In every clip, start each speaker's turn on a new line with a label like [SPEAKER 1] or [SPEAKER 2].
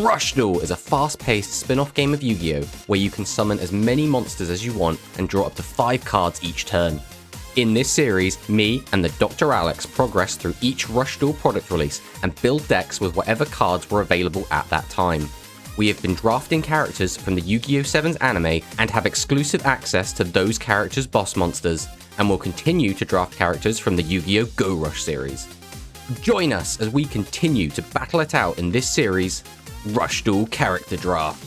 [SPEAKER 1] Rush Duel is a fast-paced spin-off game of Yu-Gi-Oh! Where you can summon as many monsters as you want and draw up to 5 cards each turn. In this series, me and the TheDrAlex progress through each Rush Duel product release and build decks with whatever cards were available at that time. We have been drafting characters from the Yu-Gi-Oh! 7's anime and have exclusive access to those characters' boss monsters, and will continue to draft characters from the Yu-Gi-Oh! Go Rush series. Join us as we continue to battle it out in this series, Rush Duel Character Draft.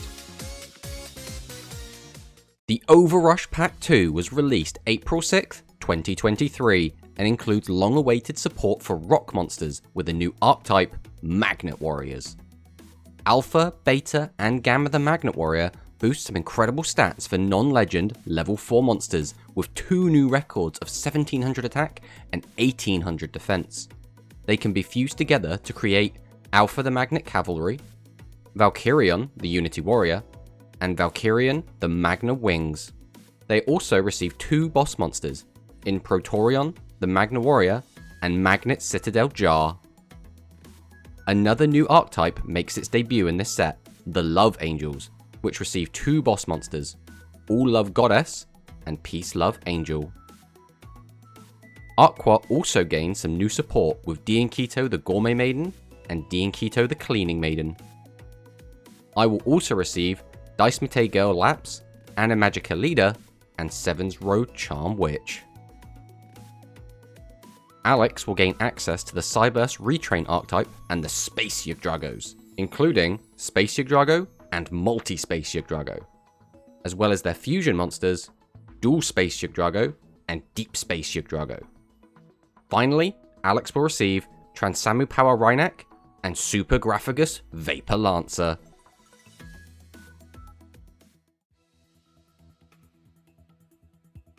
[SPEAKER 1] The Overrush Pack 2 was released April 6th, 2023, and includes long-awaited support for rock monsters with a new archetype, Magnet Warriors. Alpha, Beta, and Gamma the Magnet Warrior boost some incredible stats for non-legend level 4 monsters with 2 new records of 1700 attack and 1800 defense. They can be fused together to create Alpha the Magnet Cavalry, Valkyrion the Unity Warrior, and Valkyrion the Magna Wings. They also receive 2 boss monsters in Protorion the Magna Warrior and Magnet Citadel Jar. Another new archetype makes its debut in this set, the Love Angels, which receive 2 boss monsters, All Love Goddess and Peace Love Angel. Aqua also gained some new support with Diankito the Gourmet Maiden and Diankito the Cleaning Maiden. I will also receive Dice Mate Girl Laps, Animagica Leader, and Seven's Road Charm Witch. Alex will gain access to the Cyburst Retrain archetype and the Space Yggdragos, including Space Yggdrago and Multi-Space Yggdrago, as well as their fusion monsters, Dual Space Yggdrago and Deep Space Yggdrago. Finally, Alex will receive Transamu Power Rhynak and Super Graphagus Vapor Lancer.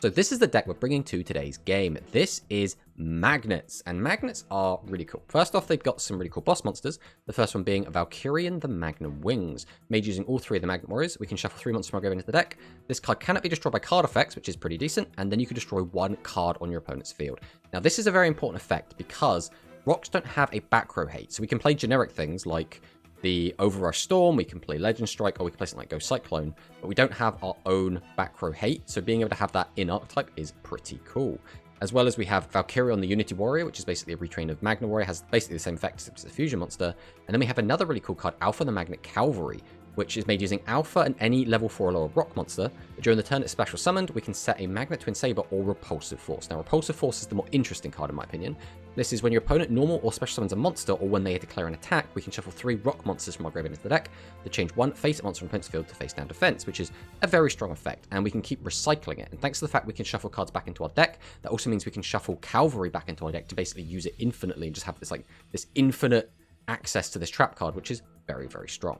[SPEAKER 1] So this is the deck we're bringing to today's game. This is Magnets, and Magnets are really cool. First off, they've got some really cool boss monsters. The first one being Valkyrion the Magna Wings. Made using all 3 of the Magnet Warriors, we can shuffle 3 monsters from our grave into the deck. This card cannot be destroyed by card effects, which is pretty decent, and then you can destroy 1 card on your opponent's field. Now this is a very important effect because rocks don't have a back row hate, so we can play generic things like the Overrush Storm, we can play Legend Strike, or we can play something like Go Cyclone, but we don't have our own back row hate, so being able to have that in archetype is pretty cool. As well as we have Valkyrion the Unity Warrior, which is basically a retrain of Magna Warrior, has basically the same effect as a fusion monster. And then we have another really cool card, Alpha the Magnet Cavalry, which is made using Alpha and any level 4 or lower rock monster. But during the turn it's special summoned, we can set a Magnet Twin Saber or Repulsive Force. Now Repulsive Force is the more interesting card in my opinion. This is when your opponent normal or special summons a monster, or when they declare an attack, we can shuffle 3 rock monsters from our graveyard into the deck to change 1 face monster from opponent's field to face down defense, which is a very strong effect, and we can keep recycling it. And thanks to the fact we can shuffle cards back into our deck, that also means we can shuffle Cavalry back into our deck to basically use it infinitely and just have this infinite access to this trap card, which is very, very strong.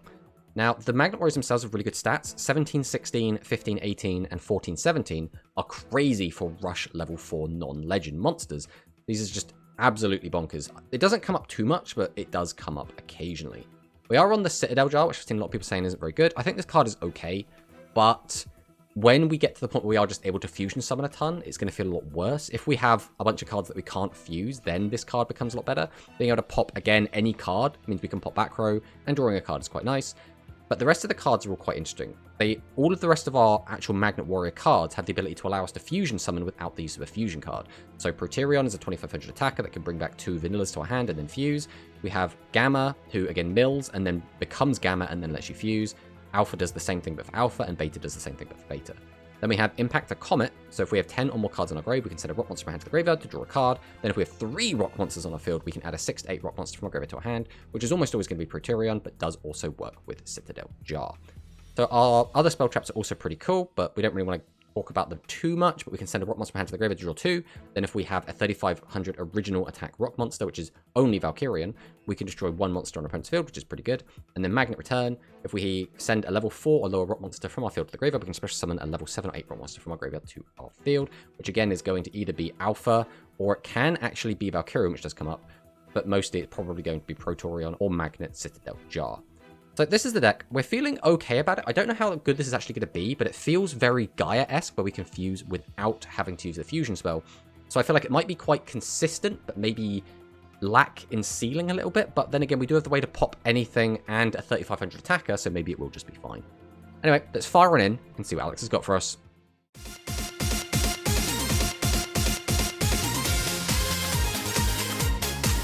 [SPEAKER 1] Now, the Magnet Warriors themselves have really good stats. 17, 16, 15, 18, and 14, 17 are crazy for Rush level 4 non-legend monsters. These are just absolutely bonkers. It doesn't come up too much, but it does come up occasionally. We are on the Citadel Jar, which I've seen a lot of people saying isn't very good. I think this card is okay, but when we get to the point where we are just able to fusion summon a ton, it's going to feel a lot worse. If we have a bunch of cards that we can't fuse, then this card becomes a lot better. Being able to pop, again, any card means we can pop back row, and drawing a card is quite nice. But the rest of the cards are all quite interesting. All of the rest of our actual Magnet Warrior cards have the ability to allow us to fusion summon without the use of a fusion card. So Proterion is a 2500 attacker that can bring back 2 vanillas to our hand and then fuse. We have Gamma, who again mills and then becomes Gamma and then lets you fuse. Alpha does the same thing but for Alpha, and Beta does the same thing but for Beta. Then we have Impact a Comet, so if we have 10 or more cards in our grave, we can send a rock monster from our hand to the graveyard to draw a card. Then if we have 3 rock monsters on our field, we can add a 6 to 8 rock monster from our graveyard to our hand, which is almost always going to be Proterion, but does also work with Citadel Jar. So our other spell traps are also pretty cool, but we don't really want to talk about them too much, but we can send a rock monster from hand to the graveyard to draw 2. Then if we have a 3500 original attack rock monster, which is only Valkyrion, we can destroy 1 monster on our opponent's field, which is pretty good. And then Magnet Return, if we send a level 4 or lower rock monster from our field to the graveyard, we can special summon a level 7 or 8 rock monster from our graveyard to our field, which again is going to either be Alpha, or it can actually be Valkyrion, which does come up, but mostly it's probably going to be Protorion or Magnet Citadel Jar. So this is the deck. We're feeling okay about it. I don't know how good this is actually going to be, but it feels very Gaia-esque, where we can fuse without having to use the fusion spell. So I feel like it might be quite consistent, but maybe lack in ceiling a little bit, but then again, we do have the way to pop anything and a 3500 attacker, so maybe it will just be fine. Anyway, let's fire on in and see what Alex has got for us.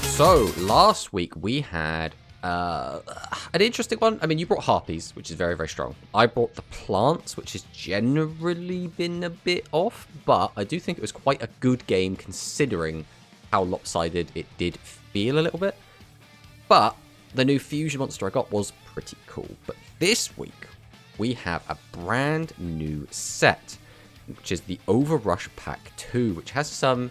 [SPEAKER 1] So, last week we had an interesting one. I mean, you brought Harpies, which is very, very strong. I brought the Plants, which has generally been a bit off, but I do think it was quite a good game considering how lopsided it did feel a little bit. But the new fusion monster I got was pretty cool. But this week, we have a brand new set, which is the Overrush Pack 2, which has some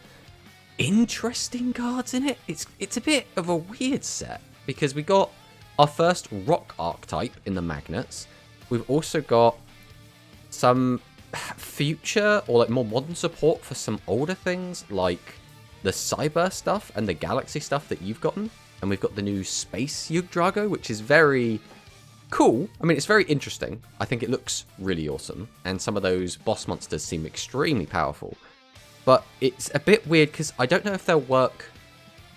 [SPEAKER 1] interesting cards in it. It's a bit of a weird set because we got our first rock archetype in the magnets. We've also got some future or like more modern support for some older things like the cyber stuff and the galaxy stuff that you've gotten. And we've got the new space TheDrAlex, which is very cool. I mean, it's very interesting. I think it looks really awesome. And some of those boss monsters seem extremely powerful. But it's a bit weird because I don't know if they'll work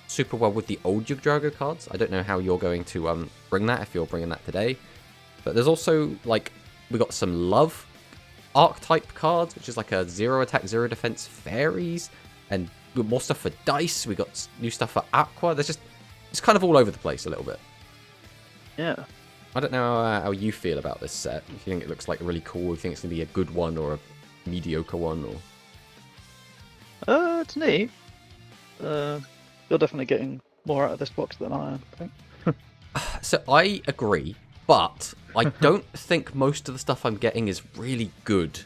[SPEAKER 1] super well with the old TheDrAlex cards. I don't know how you're going to bring that, if you're bringing that today. But there's also, like, we got some love archetype cards, which is like a 0 attack, 0 defense fairies. And we got more stuff for dice. We got new stuff for aqua. It's kind of all over the place a little bit.
[SPEAKER 2] Yeah.
[SPEAKER 1] I don't know how you feel about this set. If you think it looks like really cool, if you think it's going to be a good one or a mediocre one, or...
[SPEAKER 2] It's neat. You're definitely getting more out of this box than I am, I think.
[SPEAKER 1] So I agree, but I don't think most of the stuff I'm getting is really good,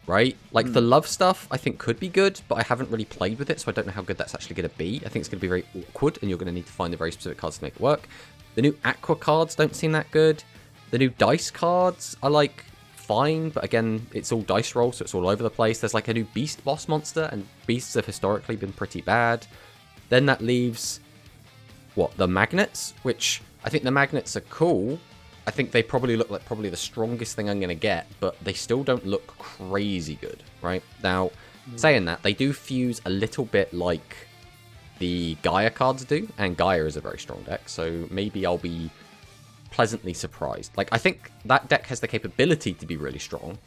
[SPEAKER 1] right? Like the love stuff I think could be good, but I haven't really played with it, so I don't know how good that's actually going to be. I think it's going to be very awkward, and you're going to need to find the very specific cards to make it work. The new aqua cards don't seem that good. The new dice cards are like fine, but again, it's all dice roll, so it's all over the place. There's like a new beast boss monster, and beasts have historically been pretty bad. Then that leaves, what, the magnets, which I think the magnets are cool. I think they probably look like probably the strongest thing I'm going to get, but they still don't look crazy good, right? Now, saying that, they do fuse a little bit like the Gaia cards do, and Gaia is a very strong deck, so maybe I'll be pleasantly surprised. Like, I think that deck has the capability to be really strong,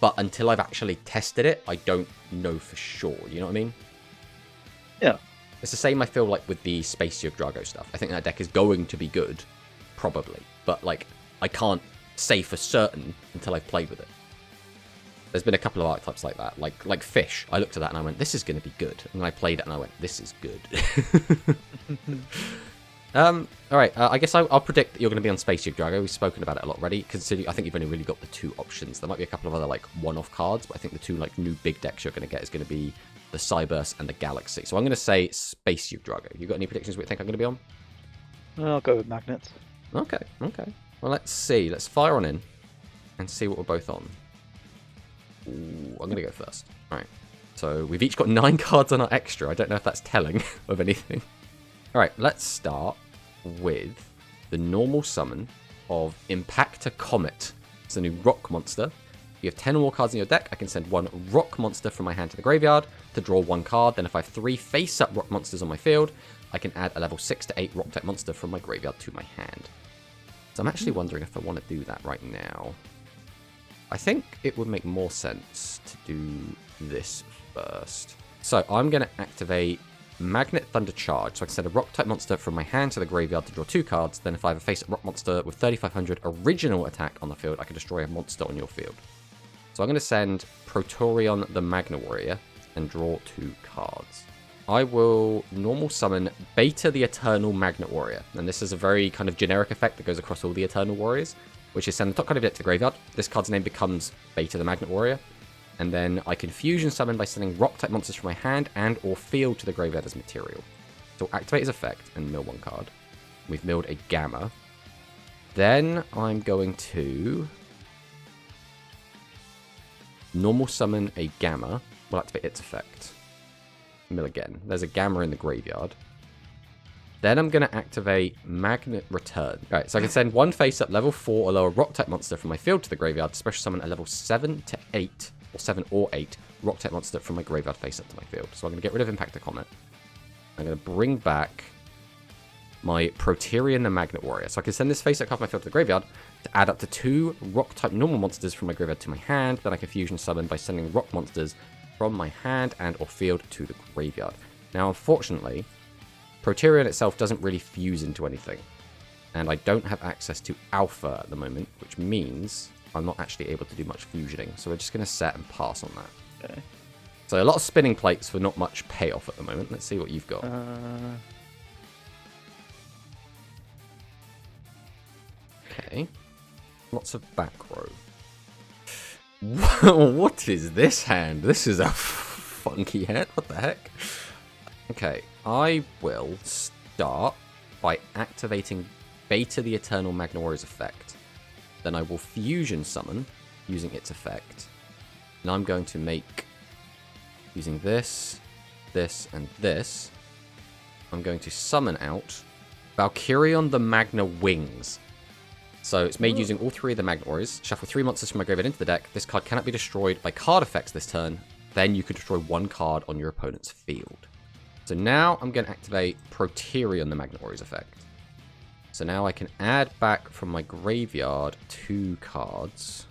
[SPEAKER 1] but until I've actually tested it, I don't know for sure, you know what I mean?
[SPEAKER 2] Yeah.
[SPEAKER 1] It's the same, I feel like, with the Space TheDrAlex stuff. I think that deck is going to be good, probably, but, like, I can't say for certain until I've played with it. There's been a couple of archetypes like that, like Fish. I looked at that and I went, this is going to be good. And then I played it and I went, this is good. Alright, I guess I'll predict that you're going to be on Space TheDrAlex. We've spoken about it a lot already, considering I think you've only really got the 2 options. There might be a couple of other, like, one-off cards, but I think the 2, like, new big decks you're going to get is going to be the Cyberse and the Galaxy. So I'm going to say Space TheDrAlex. You got any predictions what you think I'm going to be on?
[SPEAKER 2] I'll go with magnets.
[SPEAKER 1] Okay. Well, let's see. Let's fire on in and see what we're both on. Ooh, I'm going to go first. Alright. So we've each got 9 cards on our extra. I don't know if that's telling of anything. Alright, let's start with the normal summon of Impactor Comet. It's a new rock monster. If you have 10 or more cards in your deck, I can send 1 rock monster from my hand to the graveyard to draw 1 card. Then if I have 3 face-up rock monsters on my field, I can add a level 6 to 8 rock-type monster from my graveyard to my hand. So I'm actually wondering if I want to do that right now. I think it would make more sense to do this first. So I'm going to activate Magnet Thunder Charge. So I can send a rock-type monster from my hand to the graveyard to draw 2 cards. Then if I have a face-up rock monster with 3500 original attack on the field, I can destroy a monster on your field. So I'm going to send Protorion the Magna Warrior and draw 2 cards. I will normal summon Beta the Eternal Magnet Warrior. And this is a very kind of generic effect that goes across all the Eternal Warriors, which is send the top card of your deck to the graveyard. This card's name becomes Beta the Magnet Warrior. And then I can fusion summon by sending rock-type monsters from my hand and or field to the graveyard as material. So activate his effect and mill 1 card. We've milled a Gamma. Then I'm going to normal summon a Gamma. We'll activate its effect. Mill again. There's a Gamma in the graveyard. Then I'm going to activate Magnet Return. Alright, so I can send 1 face-up level 4 or lower rock-type monster from my field to the graveyard to special summon a level 7 to 8, or 7 or 8 rock-type monster from my graveyard face-up to my field. So I'm going to get rid of Impactor Comet. I'm going to bring back my Proterian the Magnet Warrior. So I can send this face card from my field to the graveyard to add up to 2 rock-type normal monsters from my graveyard to my hand. Then I can fusion summon by sending rock monsters from my hand and or field to the graveyard. Now, unfortunately, Proterian itself doesn't really fuse into anything. And I don't have access to Alpha at the moment, which means I'm not actually able to do much fusioning. So we're just going to set and pass on that.
[SPEAKER 2] Okay.
[SPEAKER 1] So a lot of spinning plates for not much payoff at the moment. Let's see what you've got. Okay. Lots of back row. What is this hand? This is a funky hand. What the heck? Okay. I will start by activating Beta the Eternal Magna Warrior's effect. Then I will fusion summon using its effect. And I'm going to make, using this, this, and this, I'm going to summon out Valkyrion the Magna Wings. So it's made using all 3 of the Magna Warriors. Shuffle 3 monsters from my graveyard into the deck. This card cannot be destroyed by card effects this turn. Then you could destroy 1 card on your opponent's field. So now I'm going to activate Proterion the Magna Warrior's effect. So now I can add back from my graveyard 2 cards.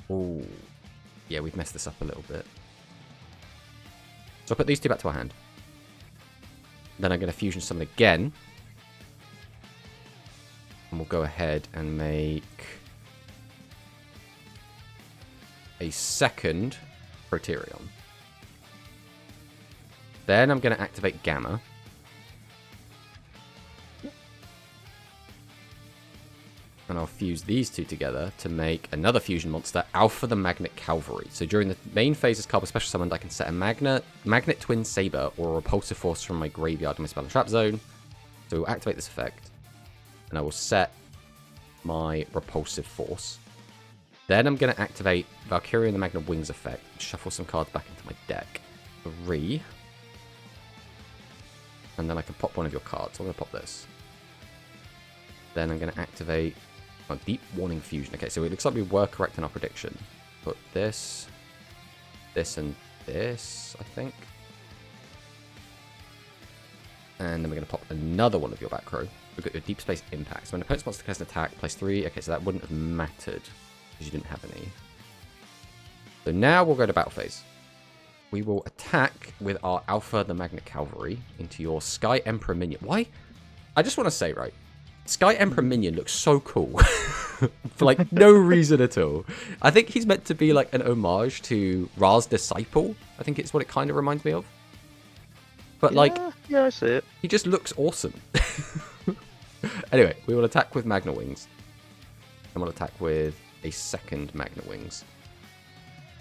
[SPEAKER 1] Oh, yeah, we've messed this up a little bit. So I'll put these 2 back to our hand. Then I'm going to fusion summon again. And we'll go ahead and make a second Proterion. Then I'm going to activate Gamma. And I'll fuse these 2 together to make another fusion monster, Alpha the Magnet Cavalry. So during the main phase as card with special summoned, I can set a Magnet Twin Saber or a Repulsive Force from my graveyard in my spell and trap zone. So we'll activate this effect. And I will set my Repulsive Force. Then I'm going to activate Valkyrion the Magna Wings effect. Shuffle some cards back into my deck. 3. And then I can pop one of your cards. I'm going to pop this. Then I'm going to activate a Deep Warning Fusion. Okay, so it looks like we were correct in our prediction. Put this, this, and this, I think. And then we're going to pop another one of your back row. We've got your Deep Space Impact. So when an opponent's monster has an attack, place 3. Okay, so that wouldn't have mattered because you didn't have any. So now we'll go to battle phase. We will attack with our Alpha the Magnet Cavalry into your Sky Emperor minion. Why? I just want to say, right, Sky Emperor minion looks so cool. For like no reason at all. I think he's meant to be like an homage to Ra's Disciple. I think it's what it kind of reminds me of. But
[SPEAKER 2] yeah, I see it.
[SPEAKER 1] He just looks awesome. Anyway, we will attack with Magna Wings. And we'll attack with a second Magna Wings.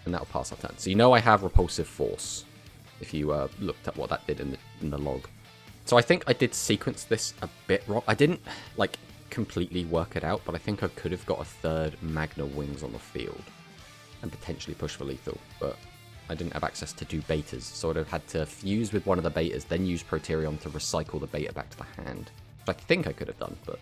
[SPEAKER 1] And that'll pass our turn. So you know I have Repulsive Force. If you looked at what that did in the log. So I think I did sequence this a bit wrong. I didn't like completely work it out, but I think I could have got a 3rd Magna Wings on the field. And potentially push for lethal. But I didn't have access to do betas. So I'd have had to fuse with one of the betas, then use Proterion to recycle the beta back to the hand. Which I think I could have done, but...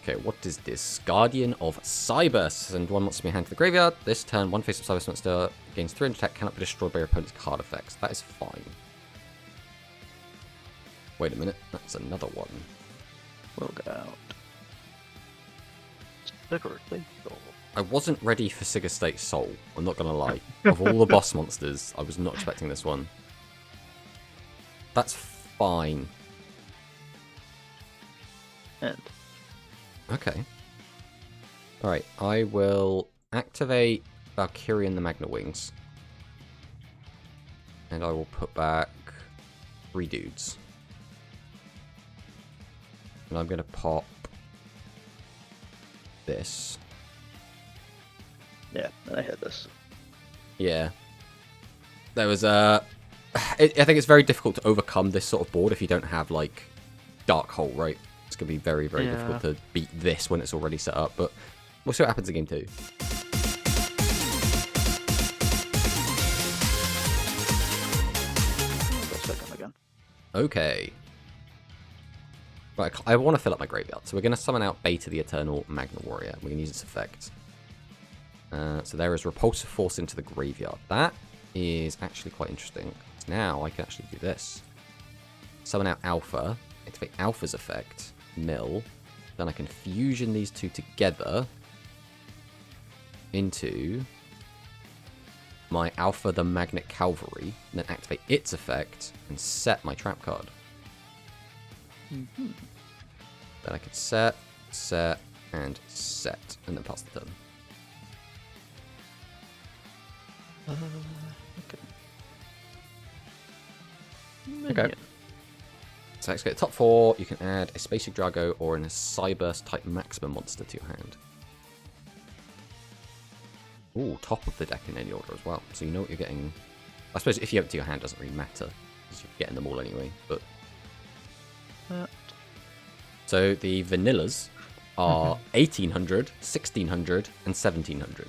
[SPEAKER 1] Okay, what is this? Guardian of Cyber. Send 1 monster from your hand to the graveyard. This turn, 1 face-up Cyber monster gains 300 attack, cannot be destroyed by your opponent's card effects. That is fine. Wait a minute, that's another one.
[SPEAKER 2] We'll go out. Secretly.
[SPEAKER 1] I wasn't ready for Sigurd State Soul, I'm not gonna lie. Of all the boss monsters, I was not expecting this one. That's fine.
[SPEAKER 2] And
[SPEAKER 1] okay. Alright, I will activate Valkyrion the Magna Wings. And I will put back 3 dudes. And I'm going to pop this.
[SPEAKER 2] yeah, I hit this.
[SPEAKER 1] Yeah. There was a... I think it's very difficult to overcome this sort of board if you don't have, like, Dark Hole, right? It's going to be very, very difficult to beat this when it's already set up, but we'll see what happens in game 2. Okay. Right, I want to fill up my graveyard, so we're going to summon out Beta the Eternal Magna Warrior. We're going to use its effect. So there is Repulsive Force into the graveyard. That is actually quite interesting. Now I can actually do this. Summon out Alpha, activate Alpha's effect, mill. Then I can fusion these two together into my Alpha the Magnet Cavalry, and then activate its effect and set my trap card.
[SPEAKER 2] Mm-hmm.
[SPEAKER 1] Then I could set, and set, and then pass the turn. Okay. So let's get top 4. You can add a Spacey Drago or an Cyburst type maximum monster to your hand. Ooh, top of the deck in any order as well. So you know what you're getting. I suppose if you have it to your hand, it doesn't really matter, because you're getting them all anyway. But so the vanillas are 1800, 1600, and 1700.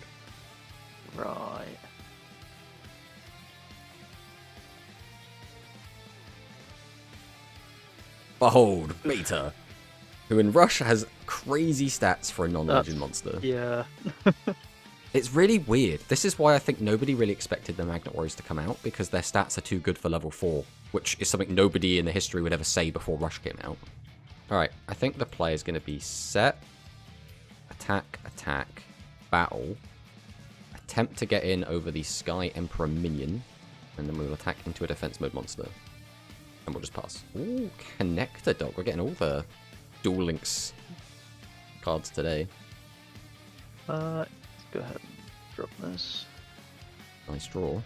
[SPEAKER 2] Right.
[SPEAKER 1] Behold, Beta, who in Rush has crazy stats for a non-legend monster.
[SPEAKER 2] Yeah.
[SPEAKER 1] It's really weird. This is why I think nobody really expected the Magnet Warriors to come out, because their stats are too good for level 4, which is something nobody in the history would ever say before Rush came out. Alright, I think the play is going to be set, attack, attack, battle, attempt to get in over the Sky Emperor minion, and then we'll attack into a defense mode monster. And we'll just pass. Ooh, Connector Dog. We're getting all the Duel Links cards today.
[SPEAKER 2] Let's go ahead and drop this.
[SPEAKER 1] Nice draw.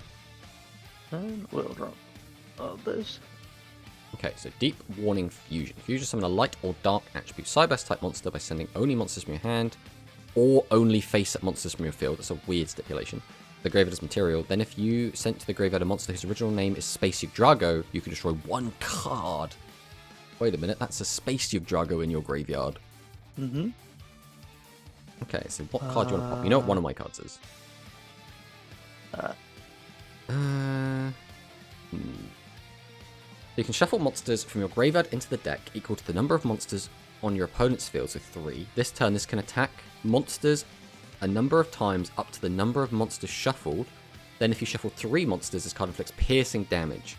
[SPEAKER 2] And we'll drop this.
[SPEAKER 1] Okay, so Deep Warning Fusion. Fusion summon a light or dark attribute Cyburst type monster by sending only monsters from your hand or only face-up monsters from your field. That's a weird stipulation. The graveyard as material. Then if you sent to the graveyard a monster whose original name is Space Drago, you can destroy 1 card. Wait a minute, that's a Space Drago in your graveyard.
[SPEAKER 2] Mm-hmm.
[SPEAKER 1] Okay, so what card do you want to pop? You know what one of my cards is? You can shuffle monsters from your graveyard into the deck equal to the number of monsters on your opponent's field, so 3. This turn, this can attack monsters a number of times up to the number of monsters shuffled. Then if you shuffle 3 monsters, this card inflicts piercing damage.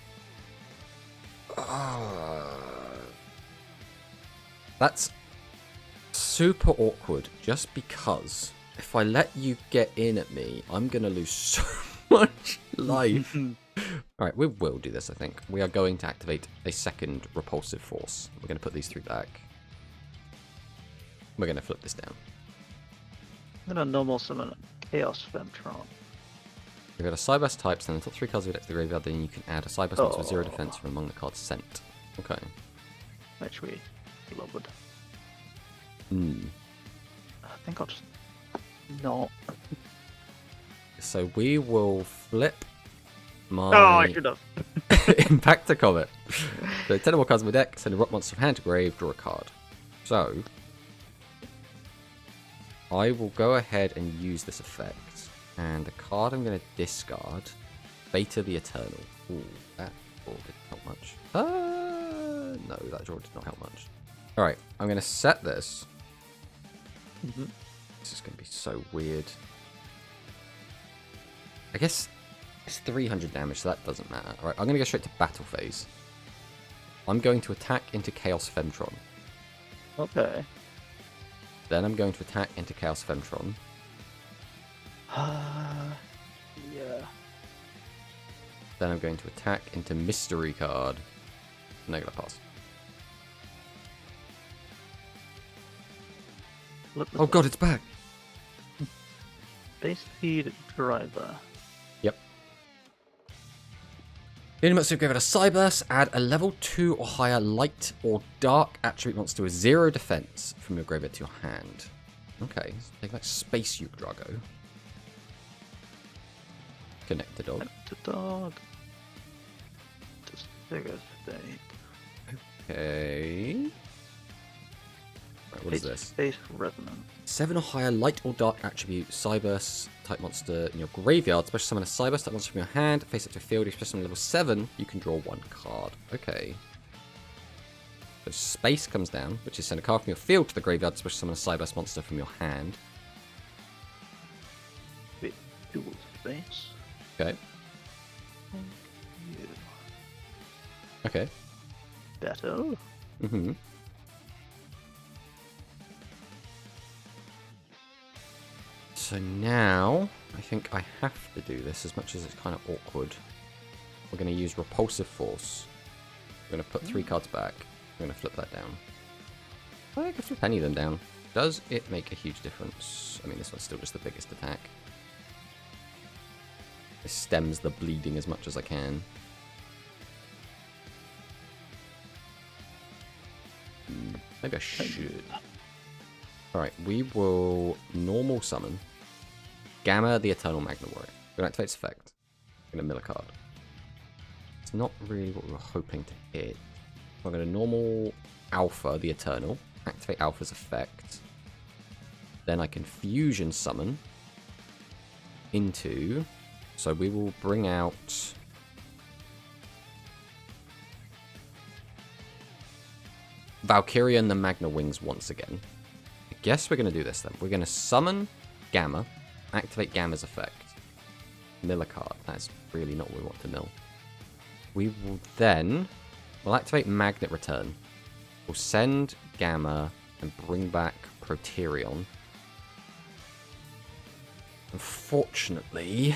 [SPEAKER 1] That's super awkward, just because if I let you get in at me, I'm going to lose so much life. Alright, we will do this, I think. We are going to activate a second repulsive force. We're going to put these 3 back. We're going to flip this down.
[SPEAKER 2] I'm going to normal summon Chaos Femtron.
[SPEAKER 1] We've got a Cyburst type, send the top 3 cards of your deck to the graveyard, then you can add a Cyburst monster with 0 defense from among the cards sent. Okay.
[SPEAKER 2] Which we loved. I think I'll just... No.
[SPEAKER 1] So we will flip my...
[SPEAKER 2] Oh, I should have.
[SPEAKER 1] Impact a Comet. So 10 or more cards in my deck, send a rock monster from hand to grave, draw a card. So I will go ahead and use this effect. And the card I'm going to discard, Beta the Eternal. Ooh, that draw did not help much. No, that draw did not help much. Alright, I'm going to set this. This is going to be so weird. I guess it's 300 damage, so that doesn't matter. Alright, I'm going to go straight to battle phase. I'm going to attack into Chaos Femtron.
[SPEAKER 2] Okay.
[SPEAKER 1] Then I'm going to attack into Chaos Femtron.
[SPEAKER 2] Yeah.
[SPEAKER 1] Then I'm going to attack into Mystery Card. Negative pass. Oh god, it's back!
[SPEAKER 2] Base Speed Driver.
[SPEAKER 1] Yep. In monster graveyard a Cyburst, add a level 2 or higher light or dark attribute monster with 0 defense from your graveyard to your hand. Okay, so take like Space Drago. Connect the dog.
[SPEAKER 2] Connect the dog. Disfigure State.
[SPEAKER 1] Okay. Right, what is this?
[SPEAKER 2] Space Resonance.
[SPEAKER 1] 7 or higher light or dark attribute Cyburst type monster in your graveyard. Special summon a Cyburst type monster from your hand. Face up to field. If you special summon level 7, you can draw 1 card. Okay. So space comes down, which is send a card from your field to the graveyard. Special summon a Cyburst monster from your hand.
[SPEAKER 2] Wait, dual space.
[SPEAKER 1] Okay. Okay.
[SPEAKER 2] Better.
[SPEAKER 1] Mm-hmm. So now, I think I have to do this as much as it's kind of awkward. We're going to use Repulsive Force. We're going to put 3 cards back. We're going to flip that down. I can flip any of them down. Does it make a huge difference? I mean, this one's still just the biggest attack. It stems the bleeding as much as I can. Maybe I should. Alright, we will normal summon Gamma the Eternal Magna Warrior. We're going to activate its effect. We're going to mill a card. It's not really what we were hoping to hit. We're going to normal Alpha the Eternal. Activate Alpha's effect. Then I can fusion summon into... So we will bring out... Valkyrian the Magna Wings once again. I guess we're going to do this then. We're going to summon Gamma, activate Gamma's effect, mill a card. That's really not what we want to mill. We will then, we'll activate Magnet Return. We'll send Gamma and bring back Proterion. Unfortunately,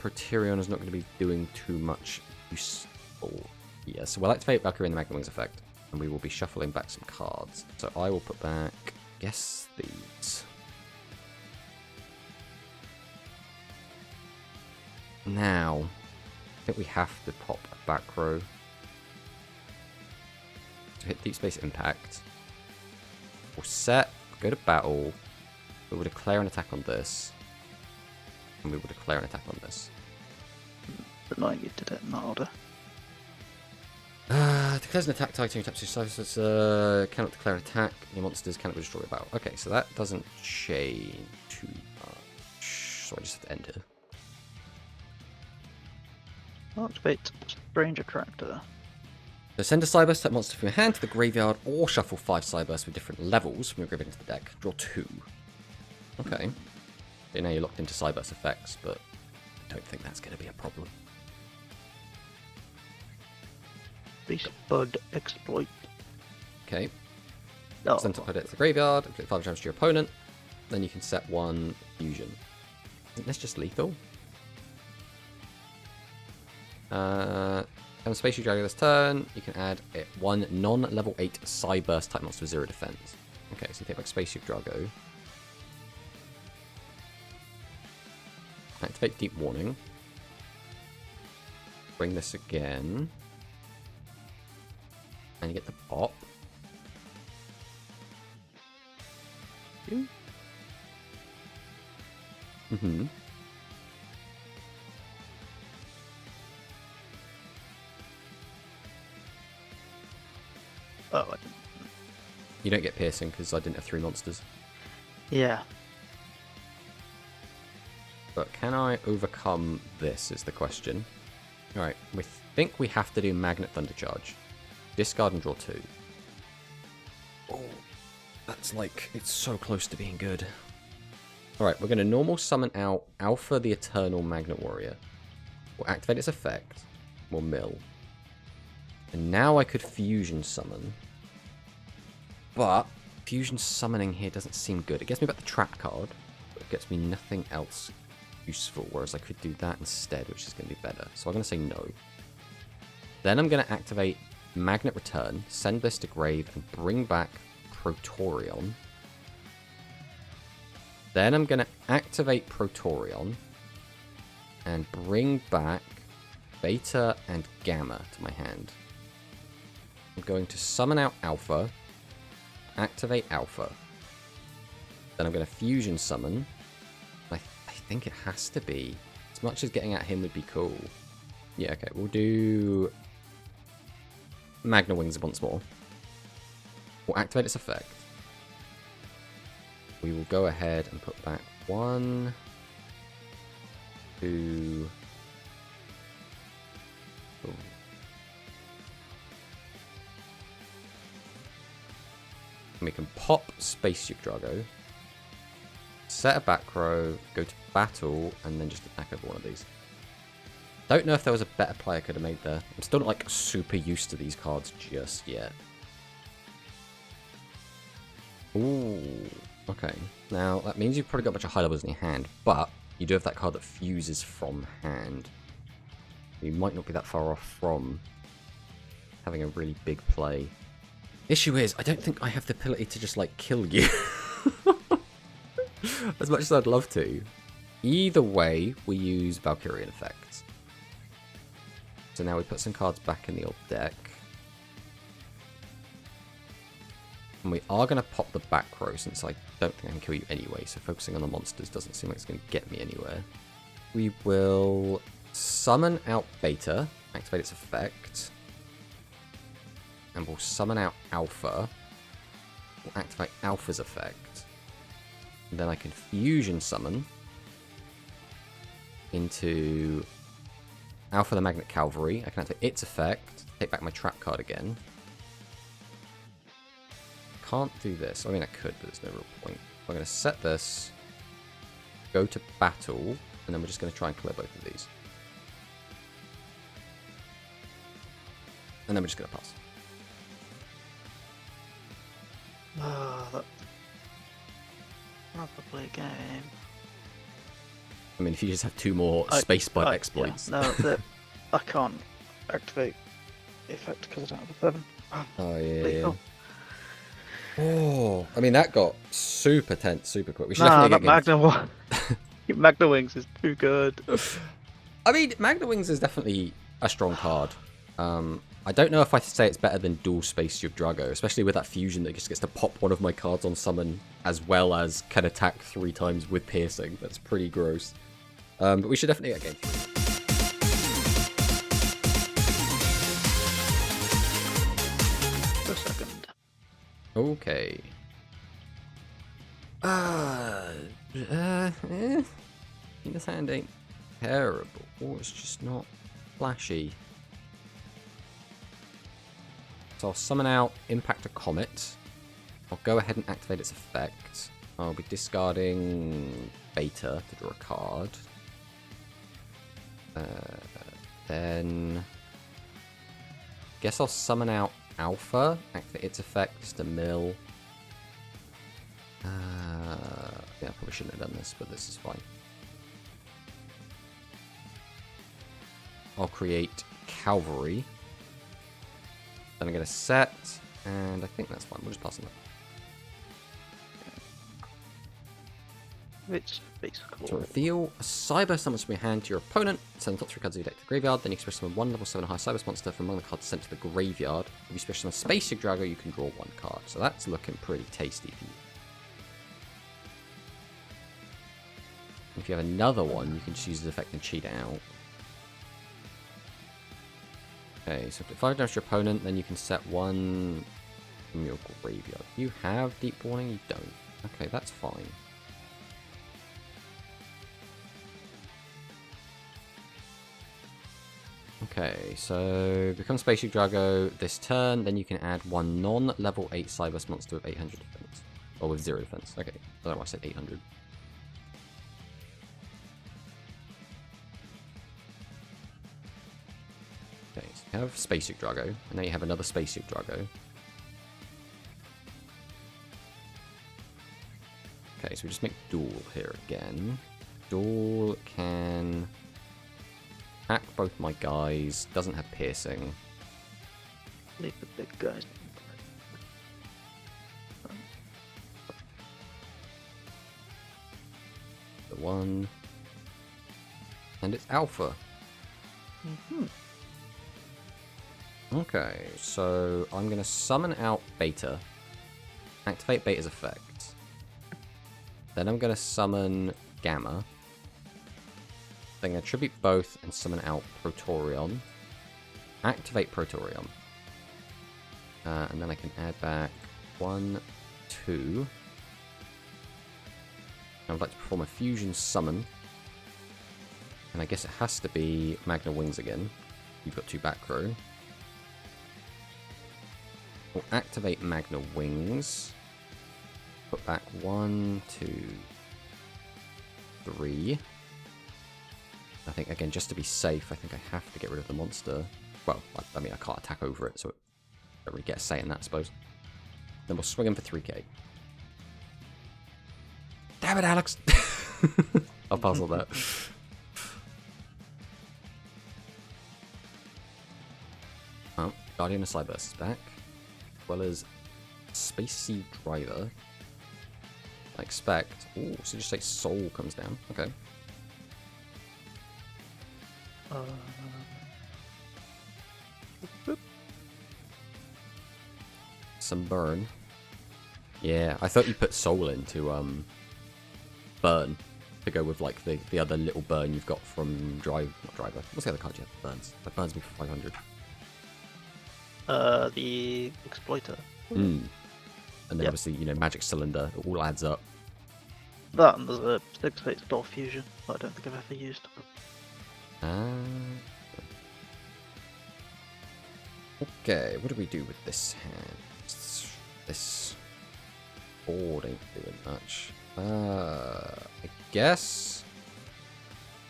[SPEAKER 1] Proterion is not going to be doing too much useful. Yeah, so we'll activate Valkyrie and the Magna Wings effect, and we will be shuffling back some cards. So I will put back, guess these. Now, I think we have to pop a back row to hit Deep Space Impact. We'll set, go to battle, we will declare an attack on this, and we will declare an attack on this.
[SPEAKER 2] But like you did it in that order.
[SPEAKER 1] Declares an attack targeting your top 2 sizes. Cannot declare an attack. Your monsters cannot be destroyed battle. Okay, so that doesn't change too much. So I just have to enter.
[SPEAKER 2] Activate Strange Attractor.
[SPEAKER 1] So send a Cyberburst type monster from your hand to the graveyard, or shuffle 5 Cyberbursts with different levels from your graveyard into the deck. Draw 2. Okay. Okay, now you're locked into Cyberburst effects, but I don't think that's going to be a problem.
[SPEAKER 2] Beast Bud Exploit.
[SPEAKER 1] Okay.
[SPEAKER 2] Oh.
[SPEAKER 1] Send to put it to the graveyard, inflict 5 damage to your opponent. Then you can set 1 fusion. Isn't this just lethal? On Space you drag this turn, you can add 1 non-level 8 Cyburst type monster with 0 defense. Okay, so you take back Spaceship Drago. Activate Deep Warning. Bring this again. And you get the pop. Mm-hmm.
[SPEAKER 2] Oh, I didn't.
[SPEAKER 1] You don't get piercing because I didn't have 3 monsters.
[SPEAKER 2] Yeah.
[SPEAKER 1] But can I overcome this is the question. Alright, we think we have to do Magnet Thunder Charge. Discard and draw 2. Oh, that's like, it's so close to being good. Alright, we're going to normal summon out Alpha the Eternal Magnet Warrior. We'll activate its effect. We'll mill. And now I could fusion summon. But fusion summoning here doesn't seem good. It gets me back the trap card, but it gets me nothing else useful, whereas I could do that instead, which is going to be better. So I'm going to say no. Then I'm going to activate Magnet Return, send this to grave, and bring back Protorion. Then I'm going to activate Protorion and bring back Beta and Gamma to my hand. I'm going to summon out Alpha, activate Alpha. Then I'm going to fusion summon. I think it has to be. As much as getting at him would be cool. Yeah, okay, we'll do Magna Wings once more. We'll activate its effect. We will go ahead and put back 1, 2. Ooh. And we can pop Spaceship Drago, set a back row, go to battle, and then just attack over one of these. Don't know if there was a better play I could have made there. I'm still not, like, super used to these cards just yet. Ooh, okay. Now, that means you've probably got a bunch of high levels in your hand, but you do have that card that fuses from hand. You might not be that far off from having a really big play. Issue is, I don't think I have the ability to just, like, kill you. As much as I'd love to. Either way, we use Valkyrian effects. So now we put some cards back in the old deck. And we are going to pop the back row, since I don't think I can kill you anyway, so focusing on the monsters doesn't seem like it's going to get me anywhere. We will summon out Beta, activate its effect. And we'll summon out Alpha. We'll activate Alpha's effect. And then I can fusion summon into Alpha the Magnet Cavalry. I can activate its effect, take back my trap card again. Can't do this. I mean, I could, but there's no real point. I'm going to set this, go to battle, and then we're just going to try and clear both of these. And then we're just going to pass.
[SPEAKER 2] That's probably a game.
[SPEAKER 1] I mean, if you just have two more space bud exploits.
[SPEAKER 2] Yeah, no, I can't activate the effect because I don't have a 7.
[SPEAKER 1] Oh, yeah,
[SPEAKER 2] Lethal.
[SPEAKER 1] yeah. Oh, I mean, that got super tense super quick. We should
[SPEAKER 2] Nah,
[SPEAKER 1] definitely
[SPEAKER 2] that
[SPEAKER 1] get
[SPEAKER 2] Magna Wings is too good.
[SPEAKER 1] I mean, Magna Wings is definitely a strong card. I don't know if I say it's better than Dual Space Shield Drago, especially with that fusion that just gets to pop one of my cards on summon, as well as can attack 3 times with piercing. That's pretty gross. But we should definitely get game 3.
[SPEAKER 2] For a second.
[SPEAKER 1] Okay. This hand ain't terrible. Or it's just not flashy. So I'll summon out Impact a Comet. I'll go ahead and activate its effect. I'll be discarding Beta to draw a card. Then guess I'll summon out Alpha, activate its effect just to mill. Yeah, I probably shouldn't have done this, but this is fine. I'll create Cavalry. Then I'm going to set, and I think that's fine. We'll just pass on that.
[SPEAKER 2] It's basically.
[SPEAKER 1] To reveal a Cyber summons from your hand to your opponent, send the top 3 cards of your deck to the graveyard, then you can special summon 1 level 7 high Cyber monster from among the cards sent to the graveyard. If you special summon Space Drago, you can draw 1 card. So that's looking pretty tasty for you. If you have another one, you can just use the effect and cheat it out. Okay, so if 5 damage to your opponent, then you can set 1 from your graveyard. You have Deep Warning? You don't. Okay, that's fine. Okay, so become Space Drago this turn, then you can add 1 non-level 8 Cyber monster with 800 defense. Or with 0 defense. Okay, I don't know why I said 800. Okay, so you have Space Drago, and now you have another Space Drago. Okay, so we just make Duel here again. Duel can attack both my guys, doesn't have piercing.
[SPEAKER 2] Leave the big guys.
[SPEAKER 1] The 1. And it's Alpha.
[SPEAKER 2] Mm-hmm.
[SPEAKER 1] Okay, so I'm going to summon out Beta, activate Beta's effect. Then I'm going to summon Gamma. Then I'm going to tribute both and summon out Protorion. Activate Protorion. And then I can add back 1, 2. I would like to perform a fusion summon. And I guess it has to be Magna Wings again. You've got 2 back row. We'll activate Magna Wings. Put back 1, 2, 3. I think, again, just to be safe, I think I have to get rid of the monster. Well, I mean, I can't attack over it, so I don't really get a say in that, I suppose. Then we'll swing him for 3k. Damn it, Alex! I'll pass on that. Oh, Guardian of Cyberse is back. As well as Spacey Driver. I expect... Ooh, so just say Soul comes down. Okay. Some burn. Yeah, I thought you put Soul into burn to go with like the other little burn you've got from Not Driver. What's the other card you have? Burns. That burns me for 500.
[SPEAKER 2] The Exploiter.
[SPEAKER 1] And then obviously, you know, Magic Cylinder. It all adds up.
[SPEAKER 2] That and there's a 6-8 Spell Fusion that I don't think I've ever used.
[SPEAKER 1] Okay, what do we do with this hand? This board ain't doing much. I guess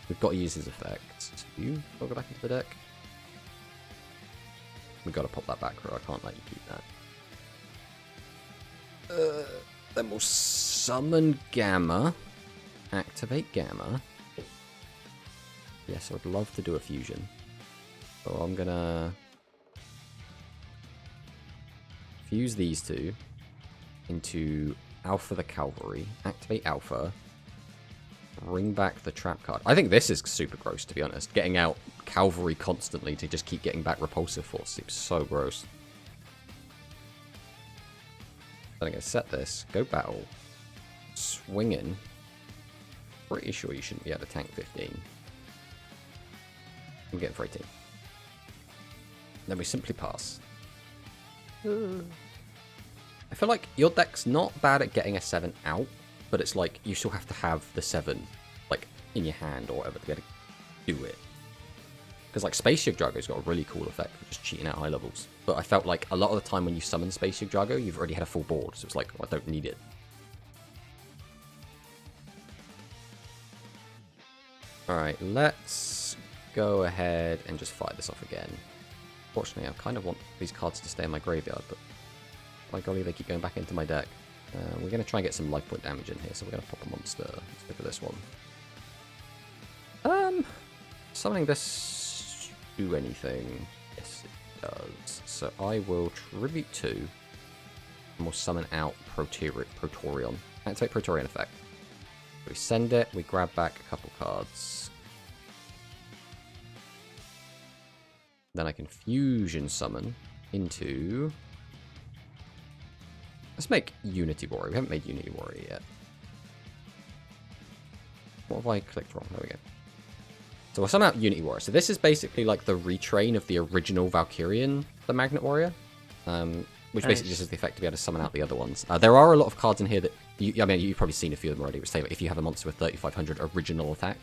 [SPEAKER 1] we've got to use his effect. You go back into the deck. We've got to pop that back, or I can't let you keep that. Then we'll summon Gamma. Activate Gamma. Yes, I would love to do a fusion. So I'm gonna fuse these two into Alpha the Cavalry. Activate Alpha. Bring back the trap card. I think this is super gross, to be honest. Getting out Cavalry constantly to just keep getting back Repulsive Force seems so gross. Then I'm going to set this. Go battle. Swing in. Pretty sure you shouldn't be able to tank 15. I'm getting for 18. Then we simply pass. I feel like your deck's not bad at getting a 7 out, but it's like you still have to have the 7 like in your hand or whatever to be able to do it. Because like Space Yug Drago's got a really cool effect for just cheating out high levels. But I felt like a lot of the time when you summon Space Yug Drago, you've already had a full board, so it's like, well, I don't need it. Alright, let's go ahead and just fire this off again. Fortunately, I kind of want these cards to stay in my graveyard, but by golly, they keep going back into my deck. We're going to try and get some life point damage in here, so we're going to pop a monster. Let's go for this one. Summoning this do anything? Yes, it does. So I will Tribute 2, and we'll summon out Protorion. Activate Protorion effect. We send it, we grab back a couple cards. Then I can fusion summon into... Let's make Unity Warrior. We haven't made Unity Warrior yet. What have I clicked wrong? There we go. So we'll summon out Unity Warrior. So this is basically like the retrain of the original Valkyrian, the Magnet Warrior. Which basically just has the effect to be able to summon out the other ones. There are a lot of cards in here that... I mean, you've probably seen a few of them already, which say if you have a monster with 3500 original attack.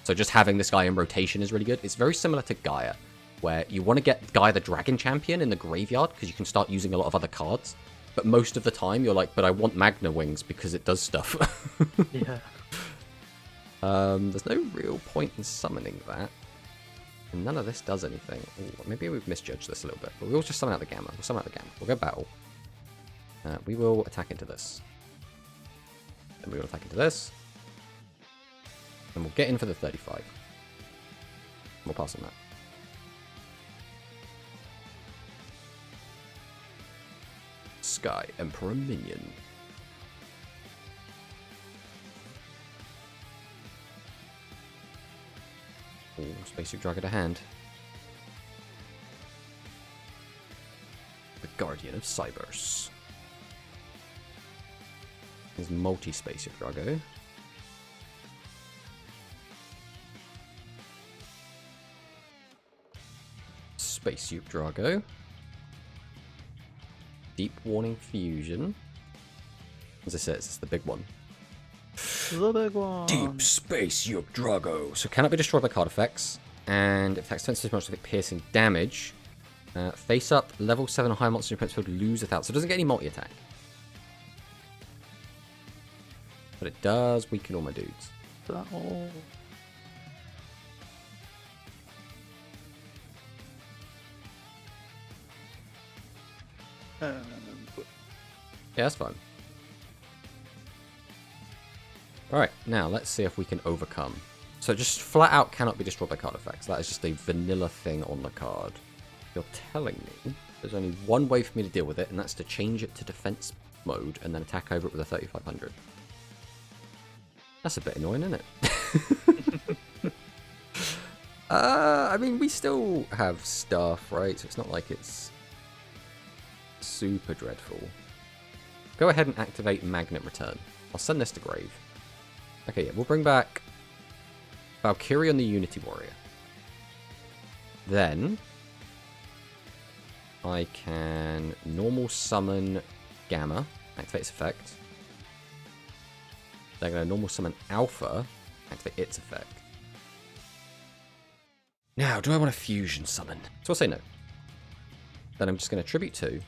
[SPEAKER 1] So just having this guy in rotation is really good. It's very similar to Gaia, where you want to get Gaia the Dragon Champion in the graveyard, because you can start using a lot of other cards. But most of the time, you're like, but I want Magna Wings because it does stuff.
[SPEAKER 2] Yeah.
[SPEAKER 1] There's no real point in summoning that. And none of this does anything. Ooh, maybe we've misjudged this a little bit. But we'll just summon out the Gamma. We'll summon out the Gamma. We'll go battle. We will attack into this. Then we will attack into this. And we'll get in for the 35. We'll pass on that. Sky Emperor Minion. Oh, Space Yug Drago to hand. The Guardian of Cyberse. There's multi-Space Yug Drago. Space Yug Drago. Deep Warning Fusion. As I said, it's the big one.
[SPEAKER 2] The big one.
[SPEAKER 1] Deep Space Yug Drago. So cannot be destroyed by card effects. And if attacks 20 monsters with piercing damage. Face up, level 7 or higher monster in your opponent's field lose 1,000. So it doesn't get any multi-attack. But it does weaken all my dudes.
[SPEAKER 2] That all. And
[SPEAKER 1] Yeah, that's fine. Alright, now let's see if we can overcome. So just flat out cannot be destroyed by card effects. That is just a vanilla thing on the card. You're telling me there's only one way for me to deal with it, and that's to change it to defense mode and then attack over it with a 3500. That's a bit annoying, isn't it? I mean, we still have stuff, right? So it's not like it's super dreadful. Go ahead and activate Magnet Return. I'll send this to Grave. Okay, yeah, we'll bring back Valkyrion the Unity Warrior. Then I can normal summon Gamma, activate its effect. Then I'm going to normal summon Alpha, activate its effect. Now, do I want a fusion summon? So I'll say no. Then I'm just going to tribute 2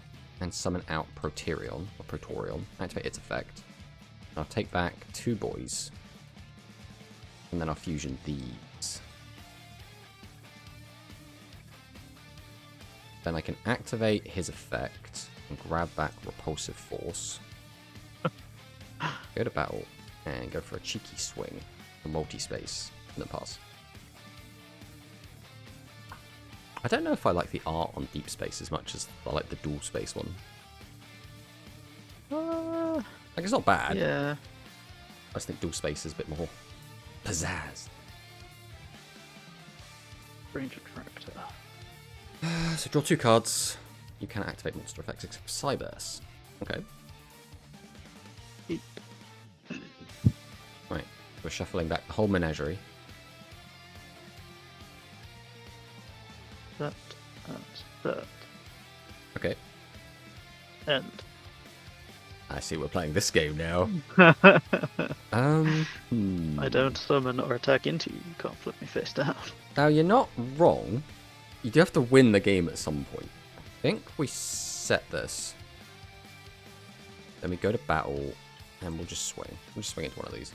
[SPEAKER 1] and summon out Proterion, or Protorion, activate its effect. I'll take back 2 boys. And then I'll fusion these. Then I can activate his effect and grab back Repulsive Force. Go to battle and go for a cheeky swing for multi-space and then pass. I don't know if I like the art on Deep Space as much as I like the dual space one. Like, it's not bad.
[SPEAKER 2] yeah.
[SPEAKER 1] I just think dual space is a bit more pizzazz.
[SPEAKER 2] Ranger Tractor.
[SPEAKER 1] So draw 2 cards. You can activate monster effects except for Cyberse. Okay.
[SPEAKER 2] Eep.
[SPEAKER 1] Right. We're shuffling back the whole menagerie.
[SPEAKER 2] That and that.
[SPEAKER 1] Okay.
[SPEAKER 2] And.
[SPEAKER 1] I see we're playing this game now.
[SPEAKER 2] I don't summon or attack into you. You can't flip me face down.
[SPEAKER 1] Now, you're not wrong. You do have to win the game at some point. I think we set this. Then we go to battle, and we'll just swing. We'll just swing into one of these.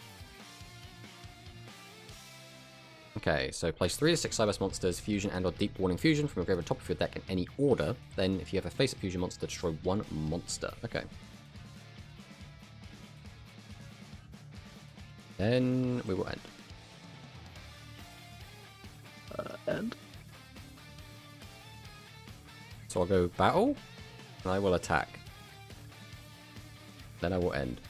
[SPEAKER 1] Okay, so place 3 to 6 Cyberse monsters, fusion and or deep warning fusion from your grave on top of your deck in any order. Then, if you have a face-up fusion monster, destroy 1 monster. Okay. Then we will end.
[SPEAKER 2] And.
[SPEAKER 1] So I'll go battle, and I will attack. Then I will end.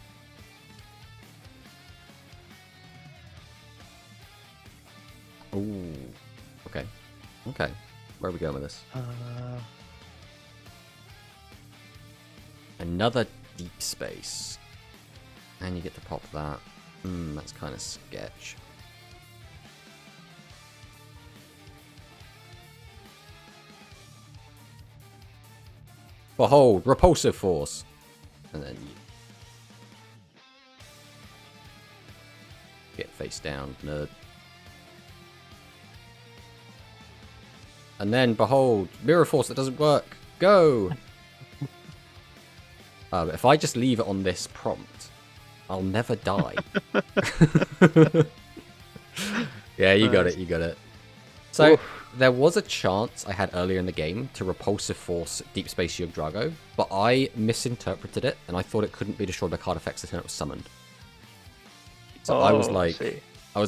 [SPEAKER 1] Ooh. Okay. Okay. Where are we going with this? Another deep space. And you get to pop that. That's kind of sketch. Behold, Repulsive Force. And then you get face down, nerd. And then, behold, Mirror Force that doesn't work. Go! If I just leave it on this prompt, I'll never die. Yeah, you got it, you got it. So, there was a chance I had earlier in the game to Repulsive Force Deep Space Yug Drago, but I misinterpreted it, and I thought it couldn't be destroyed by card effects until it was summoned. So I was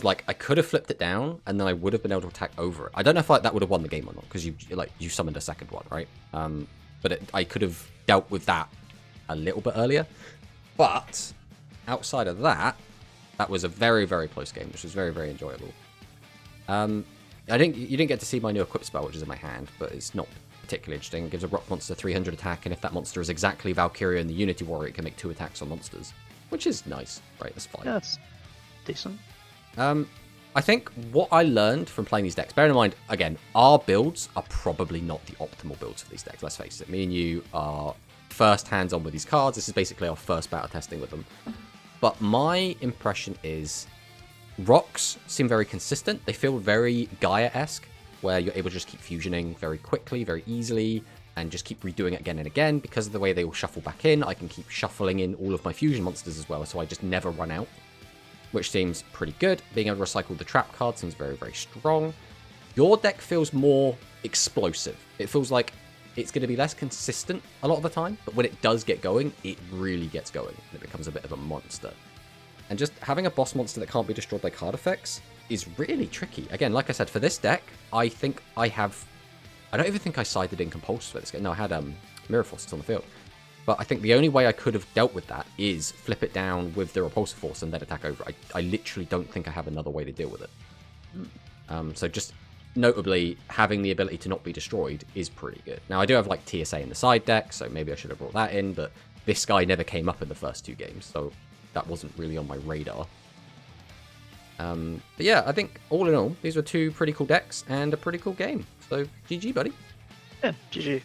[SPEAKER 1] like, I could have flipped it down, and then I would have been able to attack over it. I don't know if that would have won the game or not, because you summoned a second one, right? But I could have dealt with that a little bit earlier. But outside of that, that was a very, very close game, which was very, very enjoyable. You didn't get to see my new equip spell, which is in my hand, but it's not particularly interesting. It gives a rock monster 300 attack, and if that monster is exactly Valkyria and the Unity Warrior, it can make 2 attacks on monsters, which is nice, right? That's fine.
[SPEAKER 2] Yeah, that's decent.
[SPEAKER 1] I think what I learned from playing these decks, bearing in mind, again, our builds are probably not the optimal builds for these decks, let's face it. Me and you are first hands-on with these cards. This is basically our first battle testing with them. But my impression is rocks seem very consistent. They feel very Gaia-esque, where you're able to just keep fusioning very quickly, very easily, and just keep redoing it again and again. Because of the way they all shuffle back in, I can keep shuffling in all of my fusion monsters as well, so I just never run out, which seems pretty good. Being able to recycle the trap card seems very, very strong. Your deck feels more explosive. It feels like it's going to be less consistent a lot of the time, but when it does get going, it really gets going, and it becomes a bit of a monster. And just having a boss monster that can't be destroyed by card effects is really tricky. Again, like I said, for this deck, I think I don't even think I sided in Compulsors for this game. No, I had Mirror Forces on the field. But I think the only way I could have dealt with that is flip it down with the Repulsive Force and then attack over. I literally don't think I have another way to deal with it. So just notably, having the ability to not be destroyed is pretty good. Now, I do have like TSA in the side deck, so maybe I should have brought that in, but this guy never came up in the first 2 games, so that wasn't really on my radar. But yeah, I think all in all, these were 2 pretty cool decks and a pretty cool game. So GG, buddy.
[SPEAKER 2] Yeah, GG.